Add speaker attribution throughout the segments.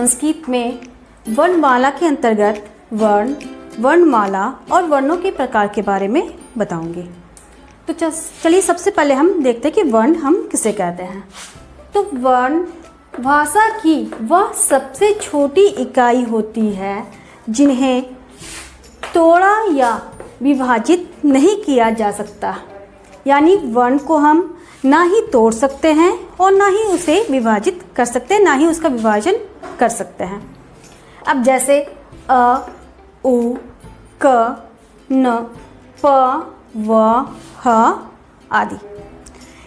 Speaker 1: संस्कृत में वर्णमाला के अंतर्गत वर्ण, वर्णमाला और वर्णों के प्रकार के बारे में बताऊंगी। तो चलिए सबसे पहले हम देखते हैं कि वर्ण हम किसे कहते हैं। तो वर्ण भाषा की वह सबसे छोटी इकाई होती है जिन्हें तोड़ा या विभाजित नहीं किया जा सकता। यानी वर्ण को हम ना ही तोड़ सकते हैं और ना ही उसे विभाजित कर सकते हैं, ना ही उसका विभाजन कर सकते हैं। अब जैसे अ, उ, क, न, प, व, ह आदि,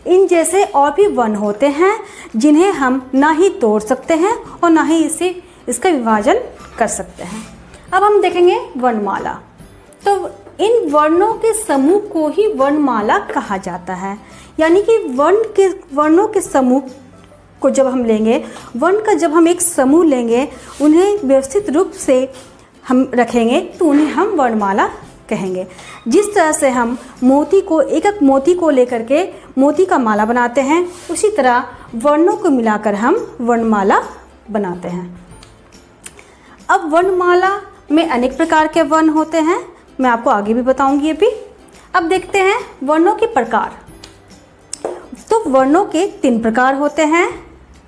Speaker 1: इन जैसे और भी वर्ण होते हैं जिन्हें हम ना ही तोड़ सकते हैं और ना ही इसका विभाजन कर सकते हैं। अब हम देखेंगे वर्णमाला। तो इन वर्णों के समूह को ही वर्णमाला कहा जाता है। यानी कि वर्णों के समूह को जब हम लेंगे, वर्ण का जब हम एक समूह लेंगे, उन्हें व्यवस्थित रूप से हम रखेंगे तो उन्हें हम वर्णमाला कहेंगे। जिस तरह से हम मोती को, एक एक मोती को लेकर के मोती का माला बनाते हैं, उसी तरह वर्णों को मिलाकर हम वर्णमाला बनाते हैं। अब वर्णमाला में अनेक प्रकार के वर्ण होते हैं, मैं आपको आगे भी बताऊंगी अभी। अब देखते हैं वर्णों के प्रकार। तो वर्णों के 3 प्रकार होते हैं,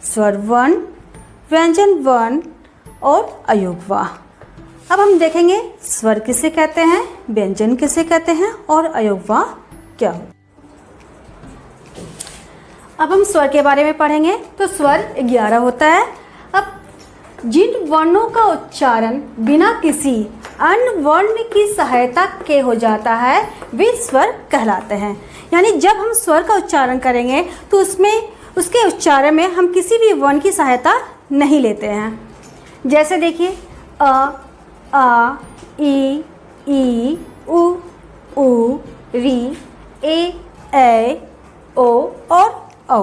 Speaker 1: स्वर वर्ण, व्यंजन वर्ण और अयोगवाह। अब हम देखेंगे स्वर किसे कहते हैं, व्यंजन किसे कहते हैं और अयोगवाह क्या हो। अब हम स्वर के बारे में पढ़ेंगे। तो स्वर 11 होता है। अब जिन वर्णों का उच्चारण बिना किसी अन्य वर्ण की सहायता के हो जाता है वे स्वर कहलाते हैं। यानी जब हम स्वर का उच्चारण करेंगे तो उसके उच्चारण में हम किसी भी वर्ण की सहायता नहीं लेते हैं। जैसे देखिए अ, आ, ई, उ, री, ए, ओ और औ।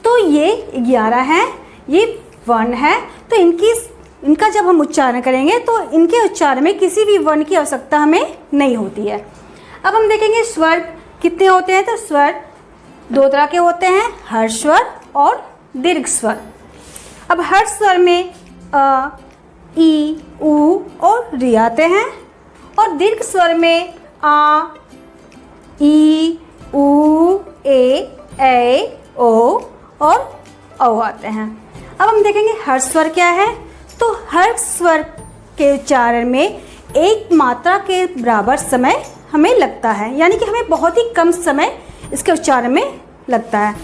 Speaker 1: तो ये 11 हैं, ये वर्ण है। तो इनका जब हम उच्चारण करेंगे तो इनके उच्चारण में किसी भी वर्ण की आवश्यकता हमें नहीं होती है। अब हम देखेंगे स्वर कितने होते हैं। तो स्वर 2 तरह के होते हैं, हर्ष स्वर और दीर्घ स्वर। अब हर्ष स्वर में अ, ई, उ और री आते हैं और दीर्घ स्वर में आ, ई, उ, ए, ओ और औ आते हैं। अब हम देखेंगे हर्ष स्वर क्या है। तो हर्ष स्वर के उच्चारण में एक मात्रा के बराबर समय हमें लगता है, यानी कि हमें बहुत ही कम समय इसके उच्चारण में लगता है।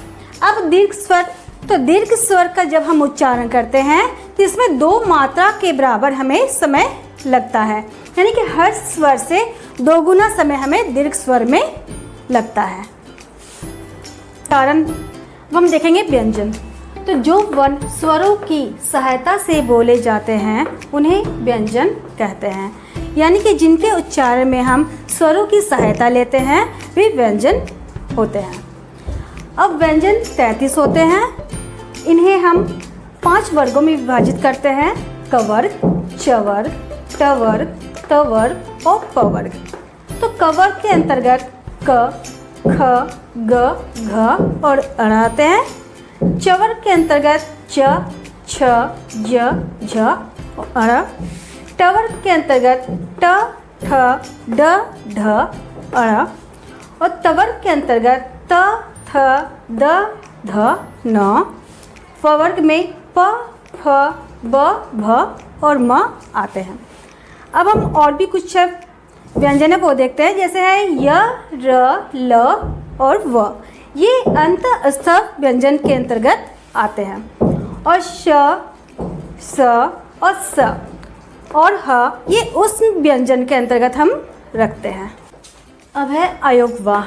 Speaker 1: अब दीर्घ स्वर, तो दीर्घ स्वर का जब हम उच्चारण करते हैं तो इसमें 2 मात्रा के बराबर हमें समय लगता है, यानी कि हर्ष स्वर से 2 गुना समय हमें दीर्घ स्वर में लगता है। कारण हम देखेंगे व्यंजन। तो जो वर्ण स्वरों की सहायता से बोले जाते हैं उन्हें व्यंजन कहते हैं। यानी कि जिनके उच्चारण में हम स्वरों की सहायता लेते हैं वे व्यंजन होते हैं। अब व्यंजन 33 होते हैं। इन्हें हम 5 वर्गों में विभाजित करते हैं, कवर्ग, चवर्ग, टवर्ग, तवर्ग और पवर्ग। तो कवर्ग के अंतर्गत क, ख, ग, घ और अ आते हैं। चवर्ग के अंतर्गत च, छ, ज, झ और अ। टवर्ग के अंतर्गत ट, ठ, ड, ढ, अ और तवर्ग के अंतर्गत त, थ, द, ध, न। पवर्ग में प, फ, ब, भ और म आते हैं। अब हम और भी कुछ व्यंजन वो देखते हैं, जैसे है य, र, ल और व। ये अंतःस्थ व्यंजन के अंतर्गत आते हैं। और श, स और स और ह ये उस व्यंजन के अंतर्गत हम रखते हैं। अब है अयोगवाह।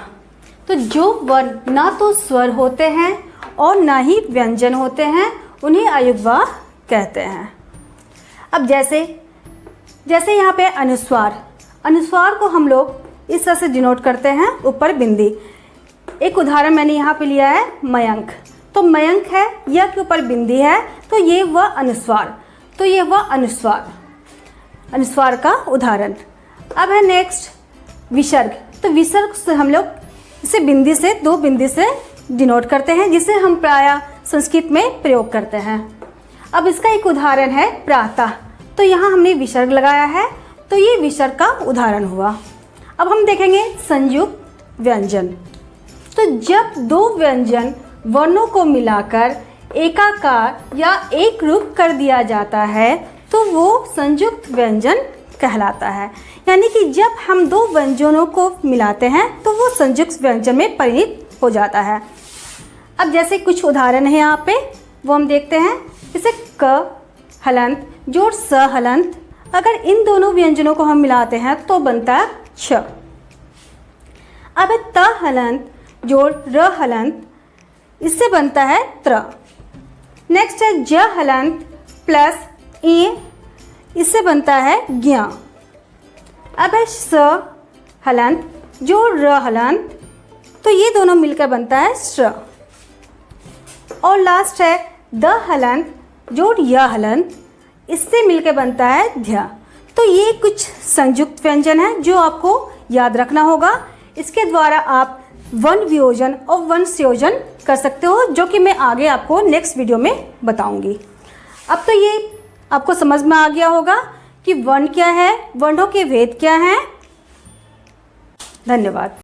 Speaker 1: तो जो वर्ण ना तो स्वर होते हैं और ना ही व्यंजन होते हैं उन्हें अयोगवाह कहते हैं। अब जैसे यहाँ पे अनुस्वार को हम लोग इस तरह से डिनोट करते हैं, ऊपर बिंदी। एक उदाहरण मैंने यहाँ पे लिया है मयंक। तो मयंक है, यह के ऊपर बिंदी है, तो ये वह अनुस्वार, तो ये वह अनुस्वार का उदाहरण। अब है नेक्स्ट विसर्ग। तो विसर्ग से हम लोग इसे बिंदी से, 2 बिंदी से डिनोट करते हैं, जिसे हम प्रायः संस्कृत में प्रयोग करते हैं। अब इसका एक उदाहरण है प्रातः, तो यहाँ हमने विसर्ग लगाया है, तो ये विसर्ग का उदाहरण हुआ। अब हम देखेंगे संयुक्त व्यंजन। तो जब दो व्यंजन वर्णों को मिलाकर एकाकार या एक रूप कर दिया जाता है तो वो संयुक्त व्यंजन कहलाता है। यानी कि जब हम दो व्यंजनों को मिलाते हैं तो वो संयुक्त व्यंजन में परिणत हो जाता है। अब जैसे कुछ उदाहरण है यहाँ पे, वो हम देखते हैं। जैसे क हलंत जोड़ स हलंत, अगर इन दोनों व्यंजनों को हम मिलाते हैं तो बनता है छ। अब है त हलंत जोड़ र हलंत, इससे बनता है त्र। नेक्स्ट है ज हलंत प्लस ई, इससे बनता है ज्ञ। अब है स हलंत जोड़ र हलंत, तो ये दोनों मिलकर बनता है श्र। और लास्ट है द हलंत जोड़ य हलंत, इससे मिलकर बनता है ध्य। तो ये कुछ संयुक्त व्यंजन है जो आपको याद रखना होगा। इसके द्वारा आप वर्ण वियोजन और वर्ण संयोजन कर सकते हो, जो कि मैं आगे आपको नेक्स्ट वीडियो में बताऊंगी। अब तो ये आपको समझ में आ गया होगा कि वर्ण क्या है, वर्णों के भेद क्या हैं। धन्यवाद।